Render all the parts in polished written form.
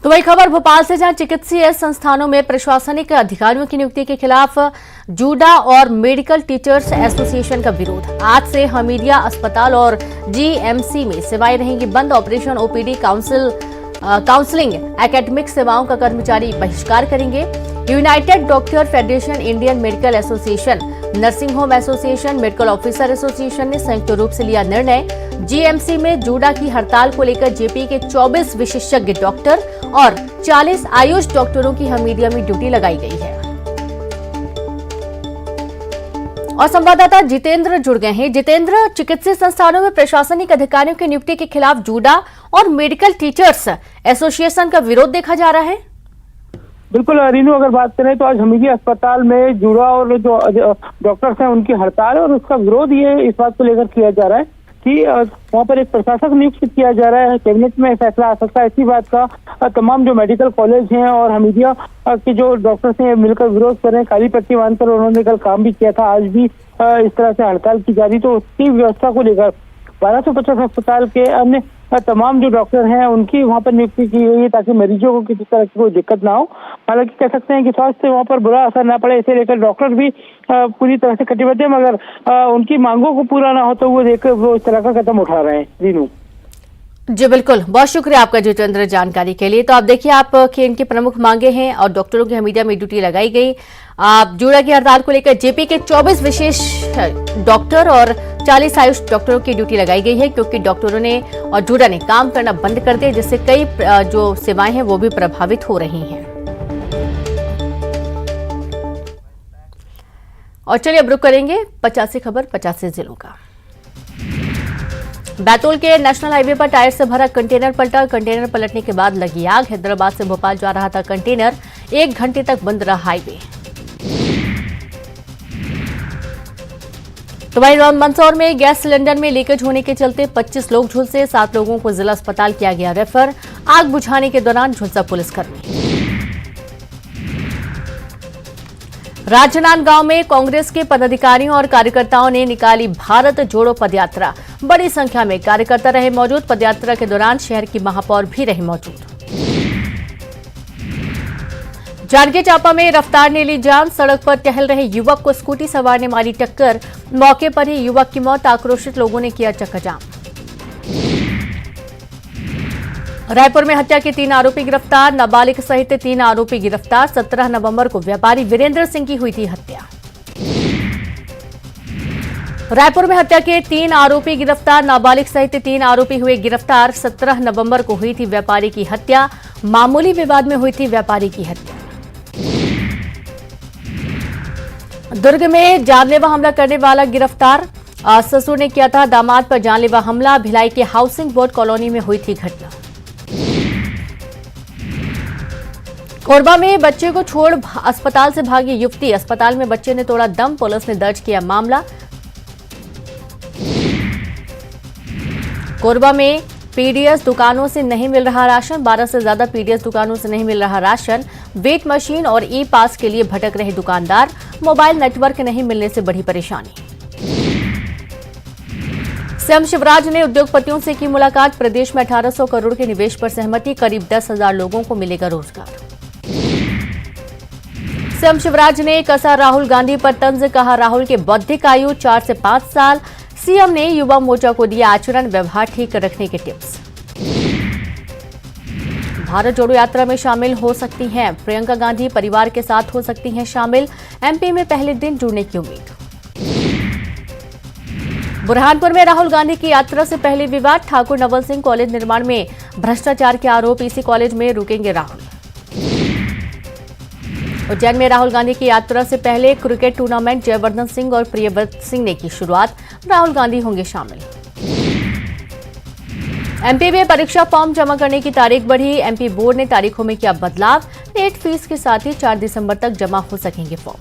तो वही खबर भोपाल से, जहां चिकित्सीय संस्थानों में प्रशासनिक अधिकारियों की नियुक्ति के खिलाफ जूडा और मेडिकल टीचर्स एसोसिएशन का विरोध। आज से हमीदिया अस्पताल और जीएमसी में सेवाएं रहेंगी बंद। ऑपरेशन ओपीडी, काउंसलिंग, एकेडमिक सेवाओं का कर्मचारी बहिष्कार करेंगे। United doctor federation, Indian medical association, nursing home association, medical officer association ने संयुक्त रूप से लिया निर्णय। जीएमसी में जूडा की हड़ताल को लेकर जेपी के 24 विशेषज्ञ डॉक्टर और 40 आयुष डॉक्टरों की हमीदिया में ड्यूटी लगाई गई है। और संवाददाता जितेंद्र जुड़ गए हैं। जितेंद्र, चिकित्सीय संस्थानों में प्रशासनिक अधिकारियों की नियुक्ति के खिलाफ जूडा और मेडिकल टीचर्स एसोसिएशन का विरोध देखा जा रहा है। बिल्कुल रीनू, अगर बात करें तो आज हमीदिया अस्पताल में जूडा और जो डॉक्टर्स हैं उनकी हड़ताल है और उसका विरोध ये इस बात को लेकर किया जा रहा है कि वहाँ पर एक प्रशासक नियुक्त किया जा रहा है। कैबिनेट में फैसला आ सकता है। इसी बात का तमाम जो मेडिकल कॉलेज हैं और हमीदिया के जो डॉक्टर्स हैं मिलकर विरोध कर रहे हैं। काली पट्टी बांधकर उन्होंने कल काम भी किया था। आज भी इस तरह से हड़ताल की जा रही, तो उसकी व्यवस्था को लेकर 1250 अस्पताल के अन्य तमाम जो डॉक्टर हैं उनकी वहाँ पर नियुक्ति की गई है ताकि मरीजों को किसी तरह की कोई दिक्कत ना हो। हालांकि कह सकते हैं कि स्वास्थ्य से वहाँ पर बुरा असर ना पड़े, इसे लेकर डॉक्टर भी पूरी तरह से कटिबद्ध है, मगर उनकी मांगों को पूरा ना हो तो वो देखकर वो इस तरह का कदम उठा रहे हैं। रीनू जी बिल्कुल, बहुत शुक्रिया आपका जितेंद्र जानकारी के लिए। तो आप देखिए, आपकी इनकी प्रमुख मांगे हैं और डॉक्टरों की हमीदिया में ड्यूटी लगाई गई। आप जूडा की हड़ताल को लेकर जेपी के 24 विशेष डॉक्टर और 40 आयुष डॉक्टरों की ड्यूटी लगाई गई है, क्योंकि डॉक्टरों ने और जूडा ने काम करना बंद कर दिया, जिससे कई जो सेवाएं हैं वो भी प्रभावित हो रही हैं। और चलिए अब रुक करेंगे 50 खबर 50 जिलों का। बैतूल के नेशनल हाईवे पर टायर से भरा कंटेनर पलटा। कंटेनर पलटने के बाद लगी आग। हैदराबाद से भोपाल जा रहा था कंटेनर। 1 घंटे तक बंद रहा हाईवे। तो वहीं मंदसौर में गैस सिलेंडर में लीकेज होने के चलते 25 लोग झुलसे। 7 लोगों को जिला अस्पताल किया गया रेफर। आग बुझाने के दौरान झुलसा पुलिसकर्मी। राजनांदगांव में कांग्रेस के पदाधिकारियों और कार्यकर्ताओं ने निकाली भारत जोड़ो पदयात्रा। बड़ी संख्या में कार्यकर्ता रहे मौजूद। पदयात्रा के दौरान शहर की महापौर भी रही मौजूद। जांजगीर चांपा में रफ्तार ने ली जान। सड़क पर टहल रहे युवक को स्कूटी सवार ने मारी टक्कर। मौके पर ही युवक की मौत। आक्रोशित लोगों ने किया चक्काजाम। रायपुर में हत्या के 3 आरोपी गिरफ्तार। नाबालिग सहित 3 आरोपी गिरफ्तार। 17 नवंबर को व्यापारी वीरेंद्र सिंह की हुई थी हत्या। रायपुर में हत्या के 3 आरोपी गिरफ्तार। नाबालिग सहित 3 आरोपी हुए गिरफ्तार। 17 नवंबर को हुई थी व्यापारी की हत्या। मामूली विवाद में हुई थी व्यापारी की हत्या। दुर्ग में जानलेवा हमला करने वाला गिरफ्तार। ससुर ने किया था दामाद पर जानलेवा हमला। भिलाई के हाउसिंग बोर्ड कॉलोनी में हुई थी घटना। कोरबा में बच्चे को छोड़ अस्पताल से भागी युवती। अस्पताल में बच्चे ने तोड़ा दम। पुलिस ने दर्ज किया मामला। कोरबा में पीडीएस दुकानों से नहीं मिल रहा राशन। 12 से ज्यादा पीडीएस दुकानों से नहीं मिल रहा राशन। वेट मशीन और ई पास के लिए भटक रहे दुकानदार। मोबाइल नेटवर्क नहीं मिलने से बढ़ी परेशानी। सीएम शिवराज ने उद्योगपतियों से की मुलाकात। प्रदेश में 1800 करोड़ के निवेश पर सहमति। करीब 10,000 लोगों को मिलेगा रोजगार। सीएम शिवराज ने कसा राहुल गांधी पर तंज। कहा राहुल के बौद्धिक आयु 4 से 5 साल। सीएम ने युवा मोर्चा को दिया आचरण व्यवहार ठीक रखने के टिप्स। भारत जोड़ो यात्रा में शामिल हो सकती हैं प्रियंका गांधी। परिवार के साथ हो सकती हैं शामिल। एमपी में पहले दिन जुड़ने की उम्मीद। बुरहानपुर में राहुल गांधी की यात्रा से पहले विवाद। ठाकुर नवल सिंह कॉलेज निर्माण में भ्रष्टाचार के आरोप। इसी कॉलेज में रुकेंगे राहुल। उज्जैन में राहुल गांधी की यात्रा से पहले क्रिकेट टूर्नामेंट। जयवर्धन सिंह और प्रियव्रत सिंह ने की शुरुआत। राहुल गांधी होंगे शामिल। एमपी में परीक्षा फॉर्म जमा करने की तारीख बढ़ी। एमपी बोर्ड ने तारीखों में किया बदलाव। नेट फीस के साथ ही 4 दिसंबर तक जमा हो सकेंगे फॉर्म।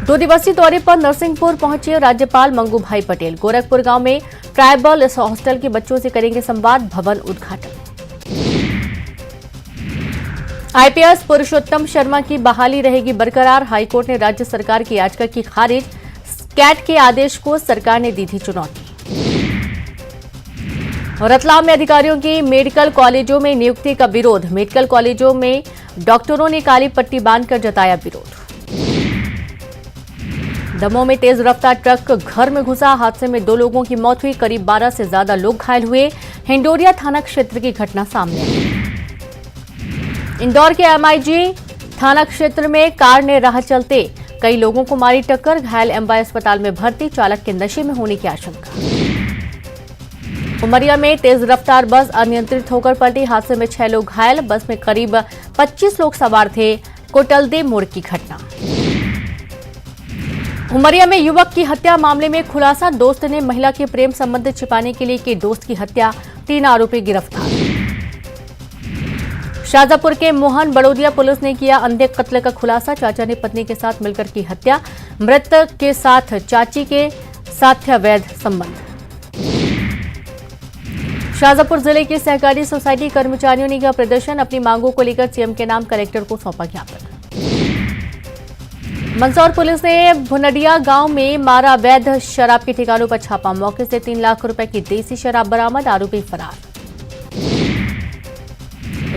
2 दिवसीय दौरे पर नरसिंहपुर पहुंचे राज्यपाल मंगू भाई पटेल। गोरखपुर गांव में ट्राइबल हॉस्टल के बच्चों से करेंगे संवाद। भवन उद्घाटन। आईपीएस पुरुषोत्तम शर्मा की बहाली रहेगी बरकरार। हाईकोर्ट ने राज्य सरकार की याचिका की खारिज। कैट के आदेश को सरकार ने दी थी चुनौती। 20 दिवसीय दौरे पर नरसिंहपुर पहुंचे राज्यपाल मंगू भाई पटेल। गोरखपुर गांव में ट्राइबल हॉस्टल के बच्चों से करेंगे संवाद। भवन उद्घाटन। आईपीएस पुरुषोत्तम शर्मा की बहाली रहेगी बरकरार। हाईकोर्ट ने राज्य सरकार की याचिका की खारिज। कैट के आदेश को सरकार ने दी थी चुनौती। रतलाम में अधिकारियों की मेडिकल कॉलेजों में नियुक्ति का विरोध। मेडिकल कॉलेजों में डॉक्टरों ने काली पट्टी बांधकर जताया विरोध। दमोह में तेज रफ्तार ट्रक घर में घुसा, हादसे में 2 लोगों की मौत हुई, करीब 12 से ज्यादा लोग घायल हुए। हिंडोरिया थाना क्षेत्र की घटना सामने आई। इंदौर के एमआईजी थाना क्षेत्र में कार ने राह चलते कई लोगों को मारी टक्कर, घायल एमवाई अस्पताल में भर्ती, चालक के नशे में होने की आशंका। उमरिया में तेज रफ्तार बस अनियंत्रित होकर पलटी, हादसे में 6 लोग घायल, बस में करीब 25 लोग सवार थे। कोटलदे मोड़ की घटना। उमरिया में युवक की हत्या मामले में खुलासा, दोस्त ने महिला के प्रेम संबंध छिपाने के लिए की दोस्त की हत्या, 3 आरोपी गिरफ्तार। शाजापुर के मोहन बड़ोदिया पुलिस ने किया अंधे कत्ल का खुलासा, चाचा ने पत्नी के साथ मिलकर की हत्या, मृतक के साथ चाची के साथ अवैध संबंध। शाजापुर जिले की सहकारी सोसाइटी कर्मचारियों ने किया प्रदर्शन, अपनी मांगों को लेकर सीएम के नाम कलेक्टर को सौंपा ज्ञापन। मंदसौर पुलिस ने भुनडिया गांव में मारा अवैध शराब के ठिकानों पर छापा, मौके से 3 लाख रुपए की देसी शराब बरामद, आरोपी फरार।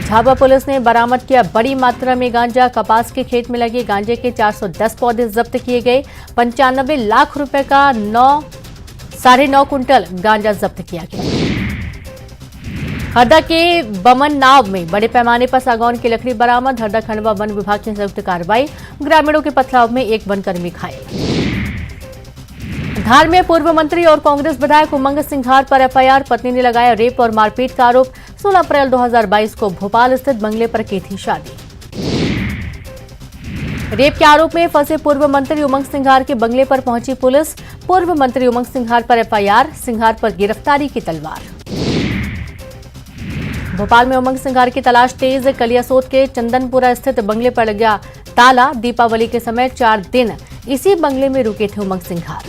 झाबुआ पुलिस ने बरामद किया बड़ी मात्रा में गांजा, कपास के खेत में लगे गांजे के 410 पौधे जब्त किए गए, 95 लाख रुपए का 9.5 क्विंटल गांजा जब्त किया गया। हरदा के बमन नाव में बड़े पैमाने पर सागौन की लकड़ी बरामद, हरदा खंडवा वन विभाग की संयुक्त कार्रवाई, ग्रामीणों के पथराव में एक वनकर्मी घायल। धार में पूर्व मंत्री और कांग्रेस विधायक उमंग सिंघार पर एफआईआर, पत्नी ने लगाया रेप और मारपीट का आरोप, 16 अप्रैल 2022 को भोपाल स्थित बंगले पर की थी शादी। रेप के आरोप में फंसे पूर्व मंत्री उमंग सिंघार के बंगले पर पहुंची पुलिस, पूर्व मंत्री उमंग सिंघार पर एफआईआर, सिंघार पर गिरफ्तारी की तलवार। भोपाल में उमंग सिंघार की तलाश तेज, कलियासोत के चंदनपुरा स्थित बंगले पर लगा ताला, दीपावली के समय 4 दिन इसी बंगले में रुके थे उमंग सिंघार।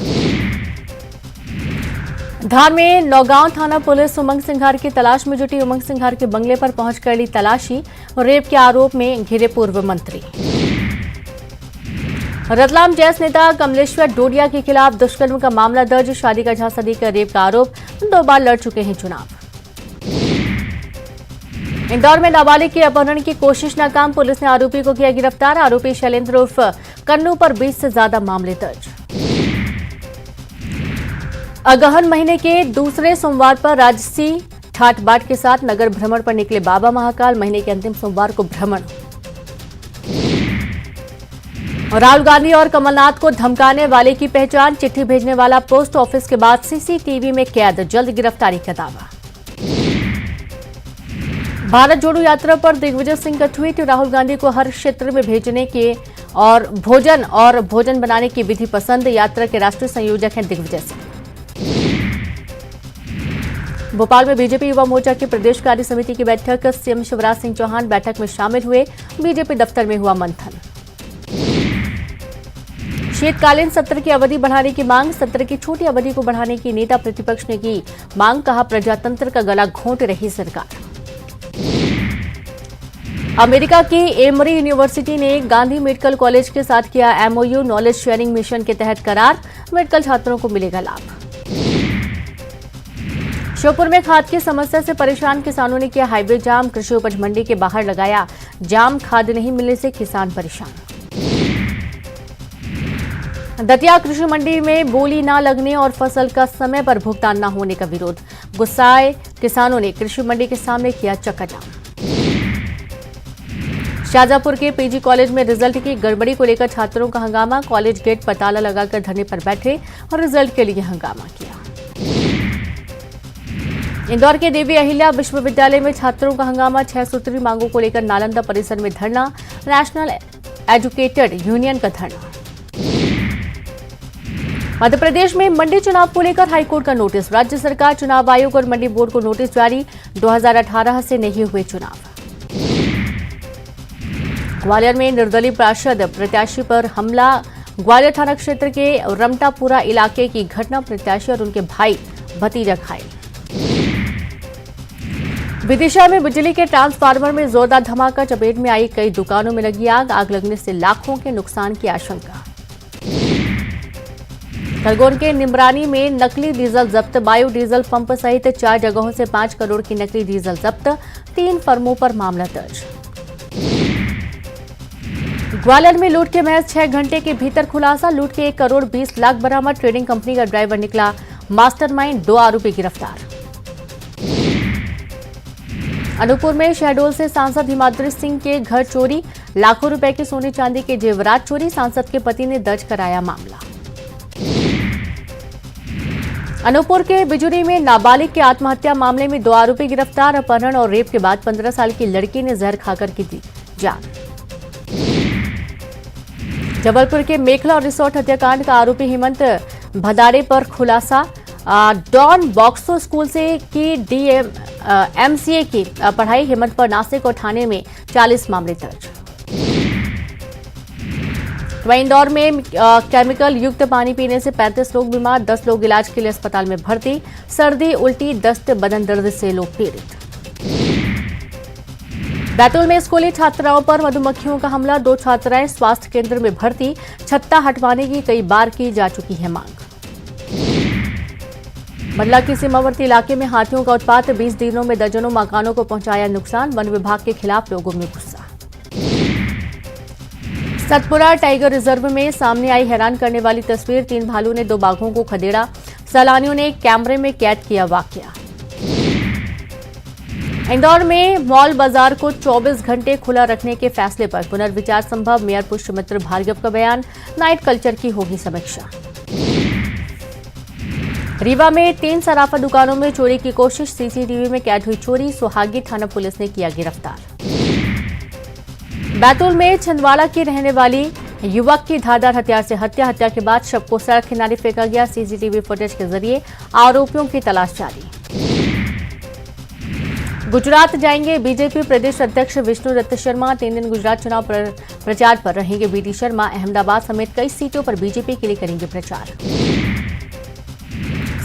धार में नौगांव थाना पुलिस उमंग सिंघार की तलाश में जुटी, उमंग सिंघार के बंगले पर पहुंचकर ली तलाशी, रेप के आरोप में घिरे पूर्व मंत्री। रतलाम जैस नेता कमलेश्वर डोडिया के खिलाफ दुष्कर्म का मामला दर्ज, शादी का झांसा देकर रेप का आरोप, 2 बार लड़ चुके हैं चुनाव। इंदौर में नाबालिग के अपहरण की कोशिश नाकाम, पुलिस ने आरोपी को किया गिरफ्तार, आरोपी शैलेंद्र उर्फ कन्नू पर 20 से ज्यादा मामले दर्ज। अगहन महीने के दूसरे सोमवार पर राजसी ठाट बाट के साथ नगर भ्रमण पर निकले बाबा महाकाल, महीने के अंतिम सोमवार को भ्रमण। राहुल गांधी और कमलनाथ को धमकाने वाले की पहचान, चिट्ठी भेजने वाला पोस्ट ऑफिस के बाद सीसीटीवी में कैद, जल्द गिरफ्तारी का दावा। भारत जोड़ो यात्रा पर दिग्विजय सिंह का ट्वीट, राहुल गांधी को हर क्षेत्र में भेजने के और भोजन बनाने की विधि पसंद, यात्रा के राष्ट्रीय संयोजक हैं दिग्विजय सिंह। भोपाल में बीजेपी युवा मोर्चा की प्रदेश कार्य समिति की बैठक, सीएम शिवराज सिंह चौहान बैठक में शामिल हुए, बीजेपी दफ्तर में हुआ मंथन। शीतकालीन सत्र की अवधि बढ़ाने की मांग, सत्र की छोटी अवधि को बढ़ाने की नेता प्रतिपक्ष ने की मांग, कहा प्रजातंत्र का गला घोंट रही सरकार। अमेरिका की एमरी यूनिवर्सिटी ने गांधी मेडिकल कॉलेज के साथ किया एमओयू, नॉलेज शेयरिंग मिशन के तहत करार, मेडिकल छात्रों को मिलेगा लाभ। श्योपुर में खाद की समस्या से परेशान किसानों ने किया हाईवे जाम, कृषि उपज मंडी के बाहर लगाया जाम, खाद नहीं मिलने से किसान परेशान। दतिया कृषि मंडी में बोली न लगने और फसल का समय पर भुगतान न होने का विरोध, गुस्साए किसानों ने कृषि मंडी के सामने किया चक्काजाम। शाजापुर के पीजी कॉलेज में रिजल्ट की गड़बड़ी को लेकर छात्रों का हंगामा, कॉलेज गेट पर ताला लगाकर धरने पर बैठे और रिजल्ट के लिए हंगामा किया। इंदौर के देवी अहिल्या विश्वविद्यालय में छात्रों का हंगामा, 6 सूत्री मांगों को लेकर नालंदा परिसर में धरना, नेशनल एजुकेटेड यूनियन का धरना। मध्य प्रदेश में मंडी चुनाव को लेकर हाईकोर्ट का नोटिस, राज्य सरकार, चुनाव आयोग और मंडी बोर्ड को नोटिस जारी, 2018 से नहीं हुए चुनाव। ग्वालियर में निर्दलीय पार्षद प्रत्याशी पर हमला, ग्वालियर थाना क्षेत्र के रमटापुरा इलाके की घटना, प्रत्याशी और उनके भाई भतीजा घायल। विदिशा में बिजली के ट्रांसफार्मर में जोरदार धमाका, चपेट में आई कई दुकानों में लगी आग, आग लगने से लाखों के नुकसान की आशंका। खरगोन के निमरानी में नकली डीजल जब्त, बायोडीजल पंप सहित 4 जगहों से 5 करोड़ की नकली डीजल जब्त, 3 फर्मों पर मामला दर्ज। ग्वालियर में लूट के महज 6 घंटे के भीतर खुलासा, लूट के 1 करोड़ 20 लाख बरामद, ट्रेडिंग कंपनी का ड्राइवर निकला मास्टरमाइंड, 2 आरोपी गिरफ्तार। अनूपपुर में शहडोल से सांसद हिमाद्री सिंह के घर चोरी, लाखों रुपए के सोने चांदी के जेवरात चोरी, सांसद के पति ने दर्ज कराया मामला। अनूपपुर के बिजुरी में नाबालिग के आत्महत्या मामले में 2 आरोपी गिरफ्तार, अपहरण और रेप के बाद 15 साल की लड़की ने जहर खाकर की दी जान। जबलपुर के मेखला और रिसोर्ट हत्याकांड का आरोपी हेमंत भदारे पर खुलासा, डॉन बॉक्सो स्कूल से की MCA की पढ़ाई, हेमंत पर नासिक और थाने में 40 मामले दर्ज। वहीं इंदौर में केमिकल युक्त पानी पीने से 35 लोग बीमार, 10 लोग इलाज के लिए अस्पताल में भर्ती, सर्दी, उल्टी, दस्त, बदन दर्द से लोग पीड़ित। बैतूल में स्कूली छात्राओं पर मधुमक्खियों का हमला, 2 छात्राएं स्वास्थ्य केंद्र में भर्ती, छत्ता हटवाने की कई बार की जा चुकी है मांग। मंडला के सीमावर्ती इलाके में हाथियों का उत्पात, 20 दिनों में दर्जनों मकानों को पहुंचाया नुकसान, वन विभाग के खिलाफ लोगों में गुस्सा। सतपुरा टाइगर रिजर्व में सामने आई हैरान करने वाली तस्वीर, 3 भालू ने 2 बाघों को खदेड़ा, सैलानियों ने कैमरे में कैद किया वाकया। इंदौर में मॉल बाजार को 24 घंटे खुला रखने के फैसले पर पुनर्विचार संभव, मेयर पुष्यमित्र भार्गव का बयान, नाइट कल्चर की होगी समीक्षा। रीवा में 3 सराफा दुकानों में चोरी की कोशिश, सीसीटीवी में कैद हुई चोरी, सोहागी थाना पुलिस ने किया गिरफ्तार। बैतूल में छिंदवाड़ा की रहने वाली युवक की धारदार हथियार से हत्या के बाद शव को सड़क किनारे फेंका गया, सीसीटीवी फुटेज के जरिए आरोपियों की तलाश जारी। गुजरात जाएंगे बीजेपी प्रदेश अध्यक्ष विष्णु दत्त शर्मा, 3 दिन गुजरात चुनाव प्रचार पर रहेंगे बीडी शर्मा, अहमदाबाद समेत कई सीटों पर बीजेपी के लिए करेंगे प्रचार।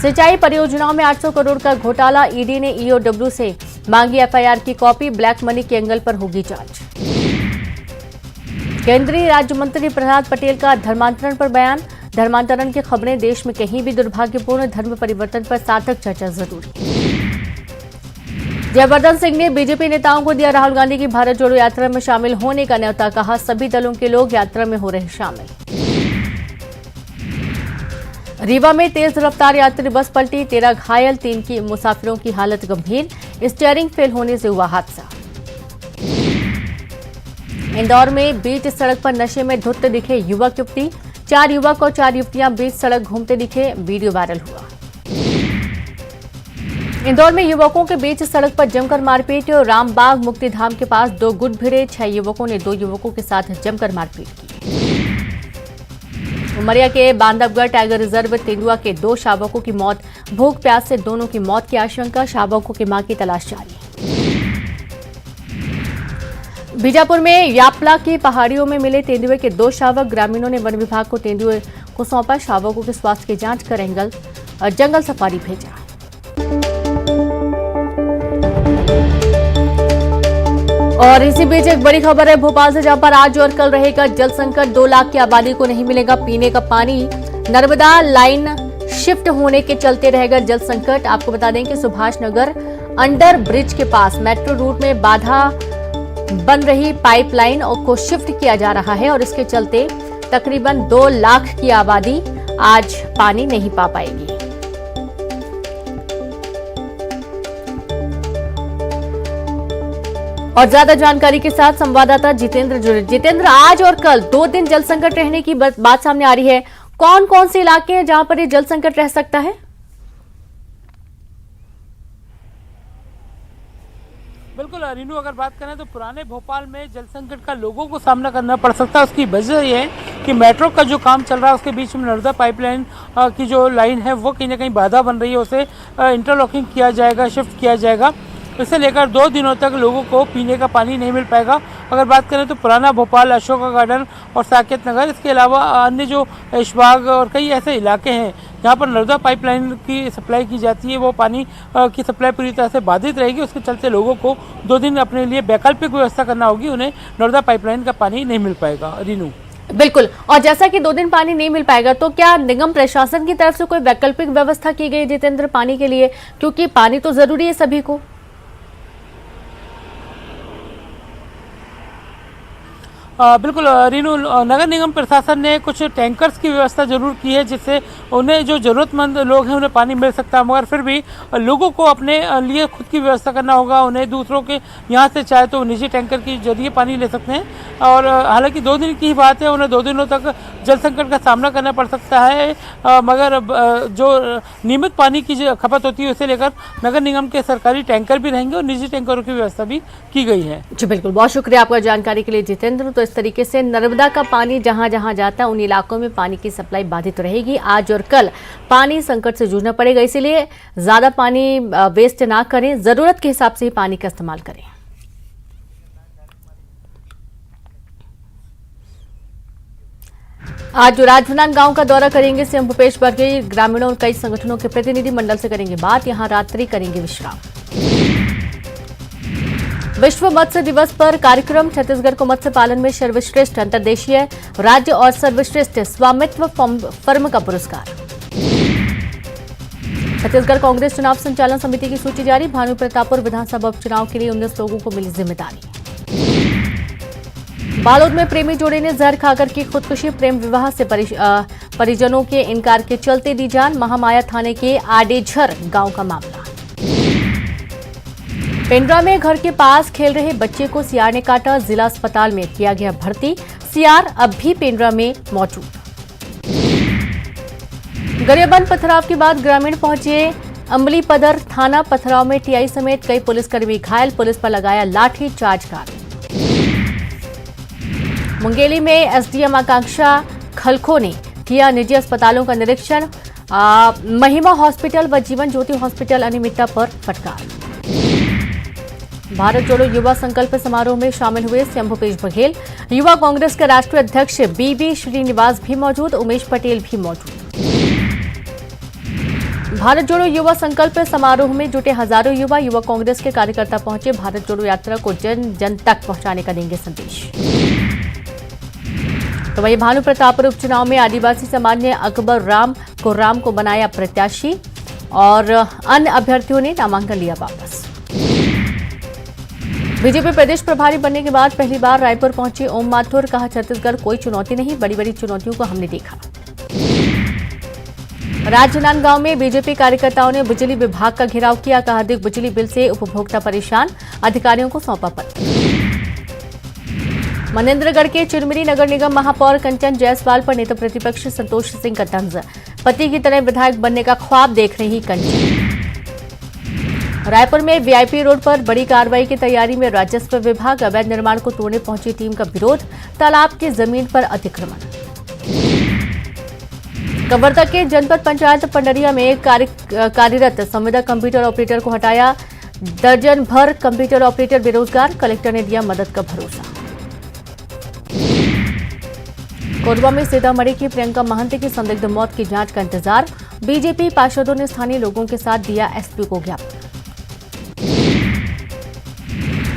सिंचाई परियोजनाओं में 800 करोड़ का घोटाला, ईडी ने ईओडब्ल्यू से मांगी एफआईआर की कॉपी, ब्लैक मनी के एंगल पर होगी जांच। केंद्रीय राज्य मंत्री प्रहलाद पटेल का धर्मांतरण पर बयान, धर्मांतरण की खबरें देश में कहीं भी दुर्भाग्यपूर्ण, धर्म परिवर्तन पर सार्थक चर्चा जरूरी। जयवर्धन सिंह ने बीजेपी नेताओं को दिया राहुल गांधी की भारत जोड़ो यात्रा में शामिल होने का न्योता, कहा सभी दलों के लोग यात्रा में हो रहे शामिल। रीवा में तेज रफ्तार यात्री बस पलटी, 13 घायल, 3 की मुसाफिरों की हालत गंभीर, स्टीयरिंग फेल होने से हुआ हादसा। इंदौर में बीच सड़क पर नशे में धुत दिखे युवक युवती, 4 युवक और 4 युवतियां बीच सड़क घूमते दिखे, वीडियो वायरल हुआ। इंदौर में युवकों के बीच सड़क पर जमकर मारपीट, रामबाग मुक्तिधाम के पास 2 गुट भिड़े, 6 युवकों ने 2 युवकों के साथ जमकर मारपीट की। उमरिया के बांधवगढ़ टाइगर रिजर्व तेंदुआ के 2 शावकों की मौत, भूख प्यास से दोनों की मौत की आशंका, शावकों की मां की तलाश जारी। बीजापुर में यापला की पहाड़ियों में मिले तेंदुए के 2 शावक, ग्रामीणों ने वन विभाग को तेंदुए को सौंपा, शावकों के स्वास्थ्य की जांच कर जंगल सफारी भेजा। और इसी बीच एक बड़ी खबर है भोपाल से, जहां पर आज और कल रहेगा जल संकट, 2 लाख की आबादी को नहीं मिलेगा पीने का पानी, नर्मदा लाइन शिफ्ट होने के चलते रहेगा जल संकट। आपको बता दें कि सुभाष नगर अंडर ब्रिज के पास मेट्रो रूट में बाधा बन रही पाइपलाइन को शिफ्ट किया जा रहा है और इसके चलते तकरीबन 2 लाख की आबादी आज पानी नहीं पा पाएगी। और ज्यादा जानकारी के साथ संवाददाता जितेंद्र जुड़े। जितेंद्र, आज और कल 2 दिन जल संकट रहने की बात सामने आ रही है, कौन कौन से इलाके हैं जहां पर ये जल संकट रह सकता है? बिल्कुल रीनू, अगर बात करें तो पुराने भोपाल में जल संकट का लोगों को सामना करना पड़ सकता है। उसकी वजह यह है कि मेट्रो का जो काम चल रहा है उसके बीच में नर्मदा पाइपलाइन की जो लाइन है वो कहीं ना कहीं बाधा बन रही है, उसे इंटरलॉकिंग किया जाएगा, शिफ्ट किया जाएगा। इसे लेकर 2 दिनों तक लोगों को पीने का पानी नहीं मिल पाएगा। अगर बात करें तो पुराना भोपाल, अशोका गार्डन और साकेत नगर, इसके अलावा अन्य जो ऐशबाग और कई ऐसे इलाके हैं जहाँ पर नर्मदा पाइपलाइन की सप्लाई की जाती है, वो पानी की सप्लाई पूरी तरह से बाधित रहेगी। उसके चलते लोगों को 2 दिन अपने लिए वैकल्पिक व्यवस्था करना होगी, उन्हें नर्मदा पाइपलाइन का पानी नहीं मिल पाएगा। रीनू, बिल्कुल। और जैसा कि 2 दिन पानी नहीं मिल पाएगा तो क्या निगम प्रशासन की तरफ से कोई वैकल्पिक व्यवस्था की गई जितेंद्र पानी के लिए, क्योंकि पानी तो जरूरी है सभी को? बिल्कुल रीनू, नगर निगम प्रशासन ने कुछ टैंकर्स की व्यवस्था जरूर की है जिससे उन्हें जो ज़रूरतमंद लोग हैं उन्हें पानी मिल सकता है, मगर फिर भी लोगों को अपने लिए खुद की व्यवस्था करना होगा। उन्हें दूसरों के यहाँ से चाहे तो निजी टैंकर के जरिए पानी ले सकते हैं और हालांकि 2 दिन की ही बात है, उन्हें 2 दिनों तक जल संकट का सामना करना पड़ सकता है, मगर जो नियमित पानी की जो खपत होती है उसे लेकर नगर निगम के सरकारी टैंकर भी रहेंगे और निजी टैंकरों की व्यवस्था भी की गई है। जी बिल्कुल, बहुत शुक्रिया आपका जानकारी के लिए जितेंद्र। तो इस तरीके से नर्मदा का पानी जहां जहां जाता है उन इलाकों में पानी की सप्लाई बाधित रहेगी। आज और कल पानी संकट से जूझना पड़ेगा, इसीलिए ज्यादा पानी वेस्ट ना करें, जरूरत के हिसाब से ही पानी का इस्तेमाल करें। आज राजनांदगांव का दौरा करेंगे सीएम भूपेश बघेल। ग्रामीणों और कई संगठनों के प्रतिनिधि मंडल से करेंगे बात, यहां रात्रि करेंगे विश्राम। विश्व मत्स्य दिवस पर कार्यक्रम, छत्तीसगढ़ को मत्स्य पालन में सर्वश्रेष्ठ अंतर्देशीय राज्य और सर्वश्रेष्ठ स्वामित्व फर्म का पुरस्कार। छत्तीसगढ़ कांग्रेस चुनाव संचालन समिति की सूची जारी, भानु प्रतापपुर विधानसभा उपचुनाव के लिए 19 लोगों को मिली जिम्मेदारी। बालोद में प्रेमी जोड़े ने जहर खाकर की खुदकुशी, प्रेम विवाह से परिजनों के इनकार के चलते दी जान। महामाया थाने के आडेझर गांव का मामला। पेंड्रा में घर के पास खेल रहे बच्चे को सियार ने काटा, जिला अस्पताल में किया गया भर्ती, सियार अब भी पेंड्रा में मौजूद। गरियाबंद पथराव के बाद ग्रामीण पहुंचे अमलीपदर थाना, पथराव में टीआई समेत कई पुलिसकर्मी घायल, पुलिस पर लगाया लाठी चार्ज का। मुंगेली में एसडीएम आकांक्षा खलखो ने किया निजी अस्पतालों का निरीक्षण, महिमा हॉस्पिटल व जीवन ज्योति हॉस्पिटल अनियमितता पर फटकार। भारत जोड़ो युवा संकल्प समारोह में शामिल हुए सीएम भूपेश बघेल, युवा कांग्रेस के राष्ट्रीय अध्यक्ष बीबी श्रीनिवास भी मौजूद, उमेश पटेल भी मौजूद। भारत जोड़ो युवा संकल्प समारोह में जुटे हजारों युवा कांग्रेस के कार्यकर्ता पहुंचे, भारत जोड़ो यात्रा को जन जन तक पहुंचाने का देंगे संदेश। तो वहीं भानु प्रतापपुर उपचुनाव में आदिवासी समाज ने अकबर राम को बनाया प्रत्याशी और अन्य अभ्यर्थियों ने नामांकन लिया वापस। बीजेपी प्रदेश प्रभारी बनने के बाद पहली बार रायपुर पहुंचे ओम माथुर, कहा छत्तीसगढ़ कोई चुनौती नहीं, बड़ी बड़ी चुनौतियों को हमने देखा। राजनांदगांव में बीजेपी कार्यकर्ताओं ने बिजली विभाग का घेराव किया, कहा अधिक बिजली बिल से उपभोक्ता परेशान, अधिकारियों को सौंपा पत्र। मनेन्द्रगढ़ के चिरमिरी नगर निगम महापौर कंचन जायसवाल पर नेता प्रतिपक्ष संतोष सिंह का तंज, पति की तरह विधायक बनने का ख्वाब देख रही कंचन। रायपुर में वीआईपी रोड पर बड़ी कार्रवाई की तैयारी में राजस्व विभाग, अवैध निर्माण को तोड़ने पहुंची टीम का विरोध, तालाब की जमीन पर अतिक्रमण। कवर्धा के जनपद पंचायत पंडरिया में कार्यरत संविदा कंप्यूटर ऑपरेटर को हटाया, दर्जन भर कंप्यूटर ऑपरेटर बेरोजगार, कलेक्टर ने दिया मदद का भरोसा। कोरबा में सीतामढ़ी की प्रियंका महंत की संदिग्ध मौत की जांच का इंतजार, बीजेपी पार्षदों ने स्थानीय लोगों के साथ दिया एसपी को ज्ञापन।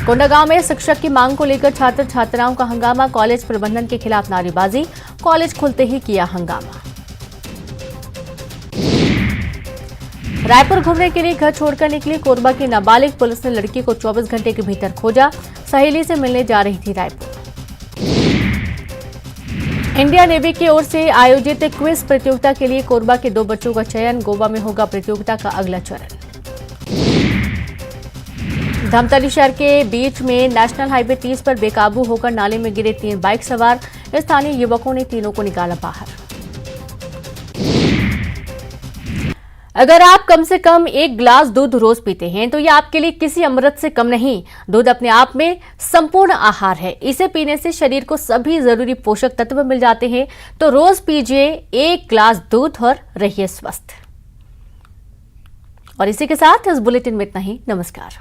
कोंडागांव में शिक्षक की मांग को लेकर छात्र छात्राओं का हंगामा, कॉलेज प्रबंधन के खिलाफ नारेबाजी, कॉलेज खुलते ही किया हंगामा। रायपुर घूमने के लिए घर छोड़कर निकली कोरबा की नाबालिग, पुलिस ने लड़की को 24 घंटे के भीतर खोजा, सहेली से मिलने जा रही थी रायपुर। इंडिया नेवी की ओर से आयोजित क्विज प्रतियोगिता के लिए कोरबा के 2 बच्चों का चयन, गोवा में होगा प्रतियोगिता का अगला चरण। धमतरी शहर के बीच में नेशनल हाईवे 30 पर बेकाबू होकर नाले में गिरे 3 बाइक सवार, स्थानीय युवकों ने तीनों को निकाला बाहर। अगर आप कम से कम 1 गिलास दूध रोज पीते हैं तो यह आपके लिए किसी अमृत से कम नहीं। दूध अपने आप में संपूर्ण आहार है, इसे पीने से शरीर को सभी जरूरी पोषक तत्व मिल जाते हैं। तो रोज पीजिए 1 गिलास दूध और रहिए स्वस्थ। और इसी के साथ इस बुलेटिन में इतना ही। नमस्कार।